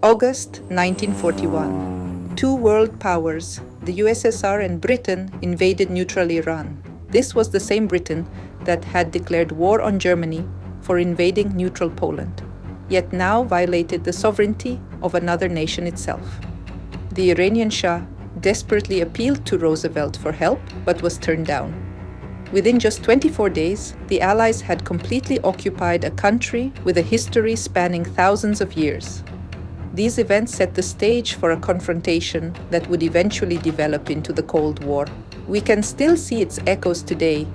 August 1941. Two world powers, the USSR and Britain, invaded neutral Iran. This was the same Britain that had declared war on Germany for invading neutral Poland, yet now violated the sovereignty of another nation itself. The Iranian Shah desperately appealed to Roosevelt for help, but was turned down. Within just 24 days, the Allies had completely occupied a country with a history spanning thousands of years. These events set the stage for a confrontation that would eventually develop into the Cold War. We can still see its echoes today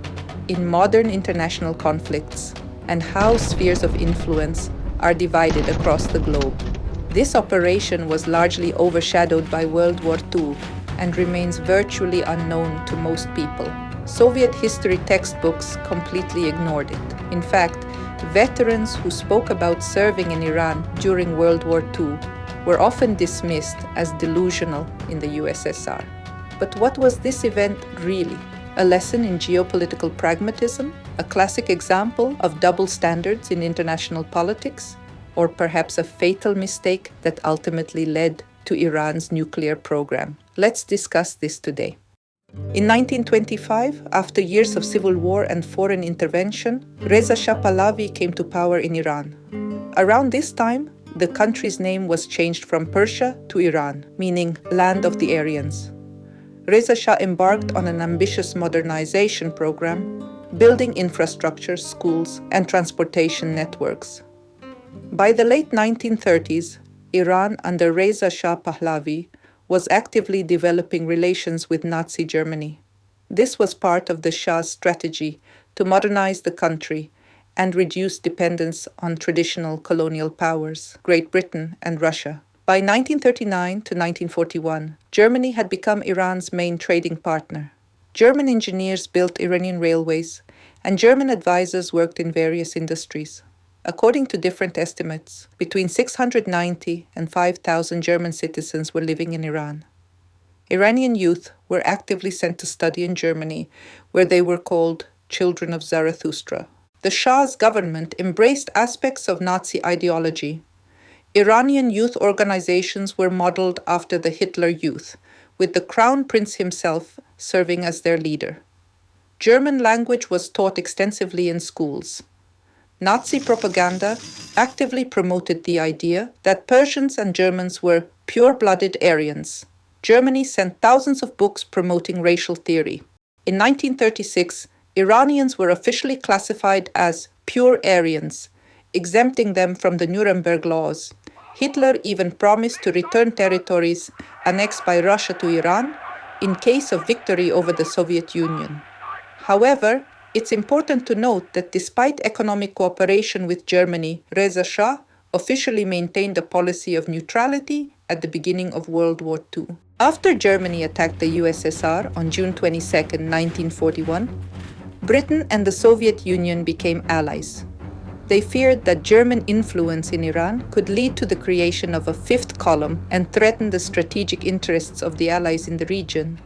in modern international conflicts and how spheres of influence are divided across the globe. This operation was largely overshadowed by World War II and remains virtually unknown to most people. Soviet history textbooks completely ignored it. In fact, veterans who spoke about serving in Iran during World War II were often dismissed as delusional in the USSR. But what was this event really? A lesson in geopolitical pragmatism? A classic example of double standards in international politics? Or perhaps a fatal mistake that ultimately led to Iran's nuclear program? Let's discuss this today. In 1925, after years of civil war and foreign intervention, Reza Shah Pahlavi came to power in Iran. Around this time, the country's name was changed from Persia to Iran, meaning land of the Aryans. Reza Shah embarked on an ambitious modernization program, building infrastructure, schools, and transportation networks. By the late 1930s, Iran under Reza Shah Pahlavi was actively developing relations with Nazi Germany. This was part of the Shah's strategy to modernize the country and reduce dependence on traditional colonial powers, Great Britain and Russia. By 1939 to 1941, Germany had become Iran's main trading partner. German engineers built Iranian railways, and German advisors worked in various industries. According to different estimates, between 690 and 5,000 German citizens were living in Iran. Iranian youth were actively sent to study in Germany, where they were called children of Zarathustra. The Shah's government embraced aspects of Nazi ideology. Iranian youth organizations were modeled after the Hitler Youth, with the Crown Prince himself serving as their leader. German language was taught extensively in schools. Nazi propaganda actively promoted the idea that Persians and Germans were pure-blooded Aryans. Germany sent thousands of books promoting racial theory. In 1936, Iranians were officially classified as pure Aryans, exempting them from the Nuremberg laws. Hitler even promised to return territories annexed by Russia to Iran in case of victory over the Soviet Union. However, it's important to note that despite economic cooperation with Germany, Reza Shah officially maintained a policy of neutrality at the beginning of World War II. After Germany attacked the USSR on June 22, 1941, Britain and the Soviet Union became allies. They feared that German influence in Iran could lead to the creation of a fifth column and threaten the strategic interests of the Allies in the region.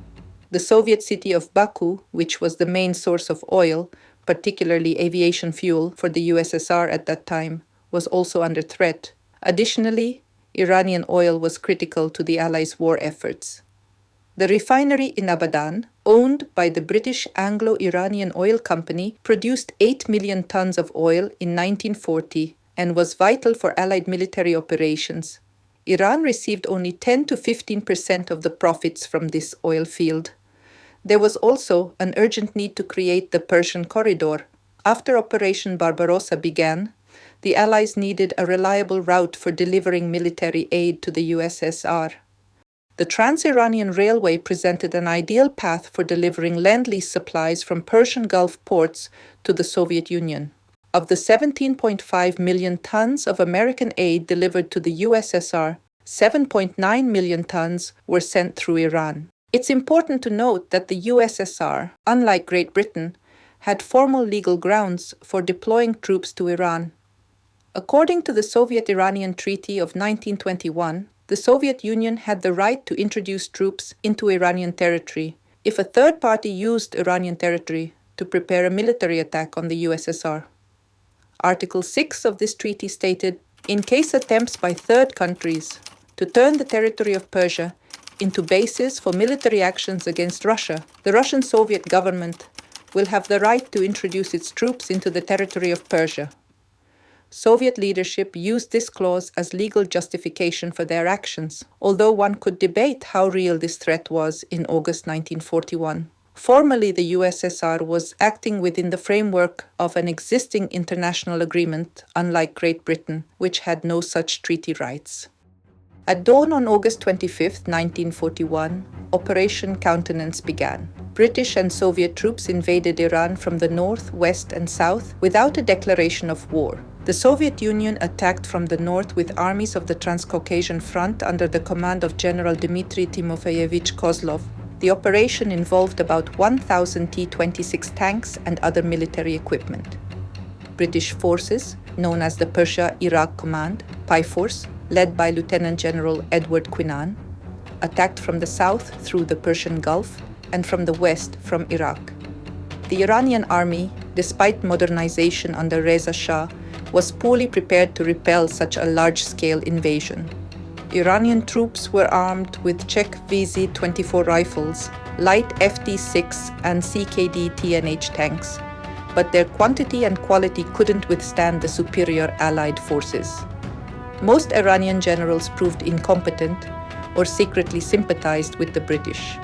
The Soviet city of Baku, which was the main source of oil, particularly aviation fuel for the USSR at that time, was also under threat. Additionally, Iranian oil was critical to the Allies' war efforts. The refinery in Abadan, owned by the British Anglo-Iranian Oil Company, produced 8 million tons of oil in 1940 and was vital for Allied military operations. Iran received only 10 to 15% of the profits from this oil field. There was also an urgent need to create the Persian corridor. After Operation Barbarossa began, the Allies needed a reliable route for delivering military aid to the USSR. The Trans-Iranian Railway presented an ideal path for delivering Lend-Lease supplies from Persian Gulf ports to the Soviet Union. Of the 17.5 million tons of American aid delivered to the USSR, 7.9 million tons were sent through Iran. It's important to note that the USSR, unlike Great Britain, had formal legal grounds for deploying troops to Iran. According to the Soviet-Iranian Treaty of 1921, the Soviet Union had the right to introduce troops into Iranian territory if a third party used Iranian territory to prepare a military attack on the USSR. Article 6 of this treaty stated, in case attempts by third countries to turn the territory of Persia into bases for military actions against Russia. The Russian Soviet government will have the right to introduce its troops into the territory of Persia. Soviet leadership used this clause as legal justification for their actions, although one could debate how real this threat was in August 1941. Formally, the USSR was acting within the framework of an existing international agreement, unlike Great Britain, which had no such treaty rights. At dawn on August 25, 1941, Operation Countenance began. British and Soviet troops invaded Iran from the north, west, and south without a declaration of war. The Soviet Union attacked from the north with armies of the Transcaucasian Front under the command of General Dmitry Timofeyevich Kozlov. The operation involved about 1,000 T-26 tanks and other military equipment. British forces, known as the Persia-Iraq Command, PI Force, led by Lieutenant General Edward Quinan, attacked from the south through the Persian Gulf and from the west from Iraq. The Iranian army, despite modernization under Reza Shah, was poorly prepared to repel such a large-scale invasion. Iranian troops were armed with Czech VZ-24 rifles, light FT-6 and CKD TNH tanks, but their quantity and quality couldn't withstand the superior Allied forces. Most Iranian generals proved incompetent or secretly sympathized with the British.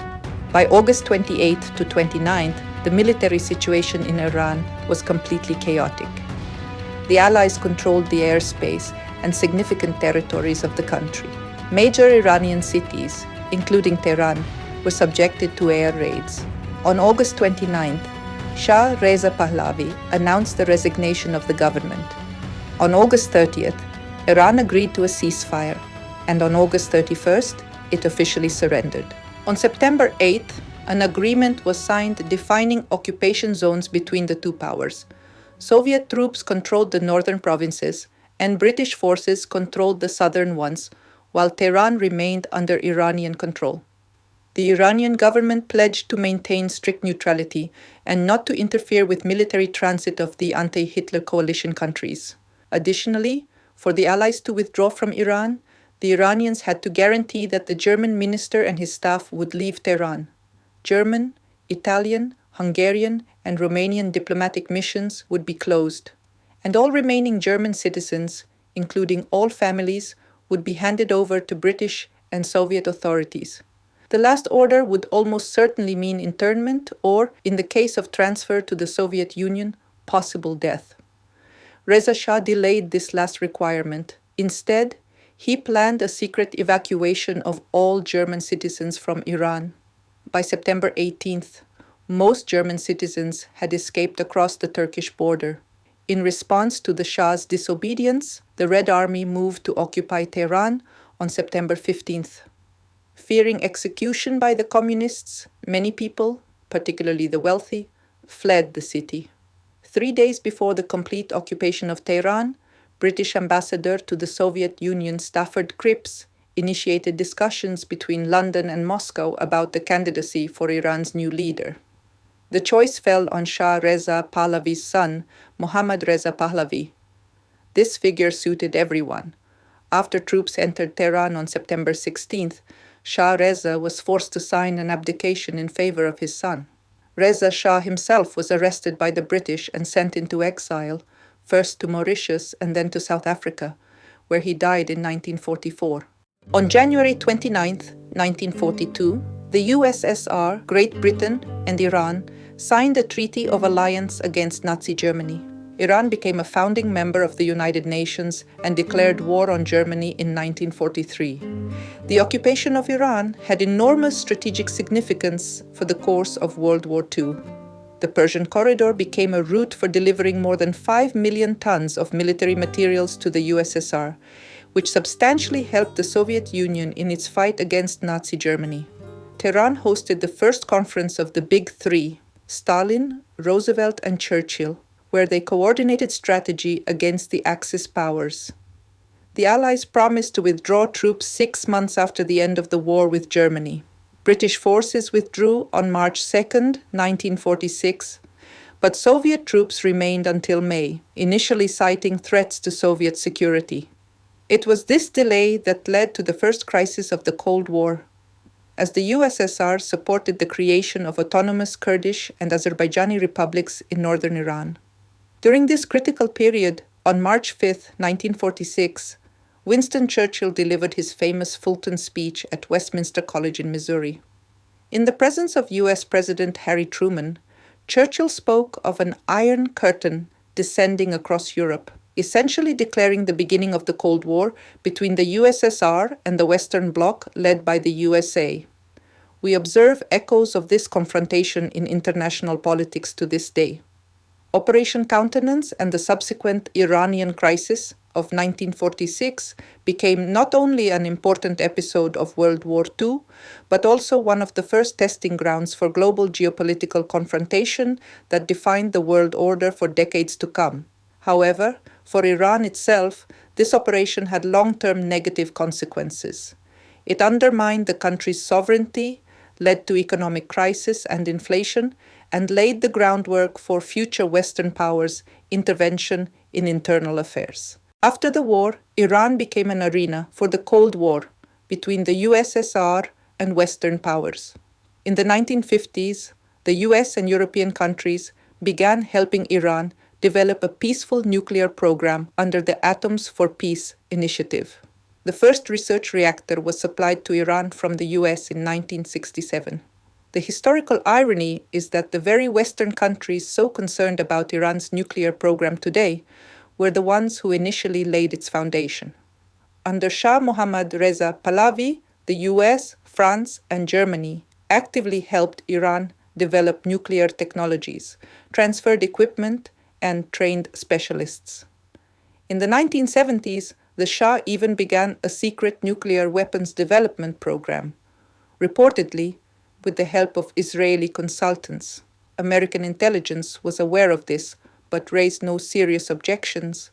By August 28th to 29th, the military situation in Iran was completely chaotic. The Allies controlled the airspace and significant territories of the country. Major Iranian cities, including Tehran, were subjected to air raids. On August 29th, Shah Reza Pahlavi announced the resignation of the government. On August 30th, Iran agreed to a ceasefire, and on August 31st, it officially surrendered. On September 8th, an agreement was signed defining occupation zones between the two powers. Soviet troops controlled the northern provinces, and British forces controlled the southern ones, while Tehran remained under Iranian control. The Iranian government pledged to maintain strict neutrality and not to interfere with military transit of the anti-Hitler coalition countries. Additionally, for the Allies to withdraw from Iran, the Iranians had to guarantee that the German minister and his staff would leave Tehran. German, Italian, Hungarian, and Romanian diplomatic missions would be closed, and all remaining German citizens, including all families, would be handed over to British and Soviet authorities. The last order would almost certainly mean internment or, in the case of transfer to the Soviet Union, possible death. Reza Shah delayed this last requirement. Instead, he planned a secret evacuation of all German citizens from Iran. By September 18th, most German citizens had escaped across the Turkish border. In response to the Shah's disobedience, the Red Army moved to occupy Tehran on September 15th. Fearing execution by the communists, many people, particularly the wealthy, fled the city. 3 days before the complete occupation of Tehran, British ambassador to the Soviet Union Stafford Cripps initiated discussions between London and Moscow about the candidacy for Iran's new leader. The choice fell on Shah Reza Pahlavi's son, Mohammad Reza Pahlavi. This figure suited everyone. After troops entered Tehran on September 16th, Shah Reza was forced to sign an abdication in favor of his son. Reza Shah himself was arrested by the British and sent into exile, first to Mauritius and then to South Africa, where he died in 1944. On January 29, 1942, the USSR, Great Britain, and Iran signed a treaty of alliance against Nazi Germany. Iran became a founding member of the United Nations and declared war on Germany in 1943. The occupation of Iran had enormous strategic significance for the course of World War II. The Persian Corridor became a route for delivering more than 5 million tons of military materials to the USSR, which substantially helped the Soviet Union in its fight against Nazi Germany. Tehran hosted the first conference of the Big Three, Stalin, Roosevelt, and Churchill, where they coordinated strategy against the Axis powers. The Allies promised to withdraw troops 6 months after the end of the war with Germany. British forces withdrew on March 2, 1946, but Soviet troops remained until May, initially citing threats to Soviet security. It was this delay that led to the first crisis of the Cold War, as the USSR supported the creation of autonomous Kurdish and Azerbaijani republics in northern Iran. During this critical period, on March 5, 1946, Winston Churchill delivered his famous Fulton speech at Westminster College in Missouri. In the presence of US President Harry Truman, Churchill spoke of an iron curtain descending across Europe, essentially declaring the beginning of the Cold War between the USSR and the Western Bloc led by the USA. We observe echoes of this confrontation in international politics to this day. Operation Countenance and the subsequent Iranian crisis of 1946 became not only an important episode of World War II, but also one of the first testing grounds for global geopolitical confrontation that defined the world order for decades to come. However, for Iran itself, this operation had long-term negative consequences. It undermined the country's sovereignty, led to economic crisis and inflation, and laid the groundwork for future Western powers' intervention in internal affairs. After the war, Iran became an arena for the Cold War between the USSR and Western powers. In the 1950s, the US and European countries began helping Iran develop a peaceful nuclear program under the Atoms for Peace initiative. The first research reactor was supplied to Iran from the US in 1967. The historical irony is that the very Western countries so concerned about Iran's nuclear program today were the ones who initially laid its foundation. Under Shah Mohammad Reza Pahlavi, the US, France, and Germany actively helped Iran develop nuclear technologies, transferred equipment, and trained specialists. In the 1970s, the Shah even began a secret nuclear weapons development program, reportedly with the help of Israeli consultants. American intelligence was aware of this, but raised no serious objections,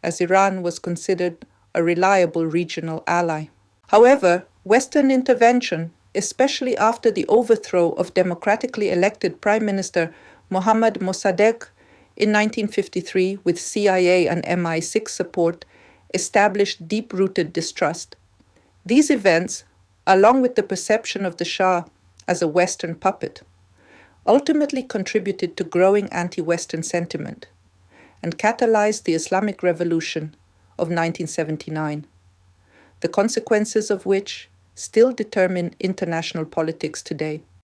as Iran was considered a reliable regional ally. However, Western intervention, especially after the overthrow of democratically elected Prime Minister Mohammad Mossadegh in 1953 with CIA and MI6 support, established deep-rooted distrust. These events, along with the perception of the Shah as a Western puppet, ultimately contributed to growing anti-Western sentiment and catalyzed the Islamic Revolution of 1979, the consequences of which still determine international politics today.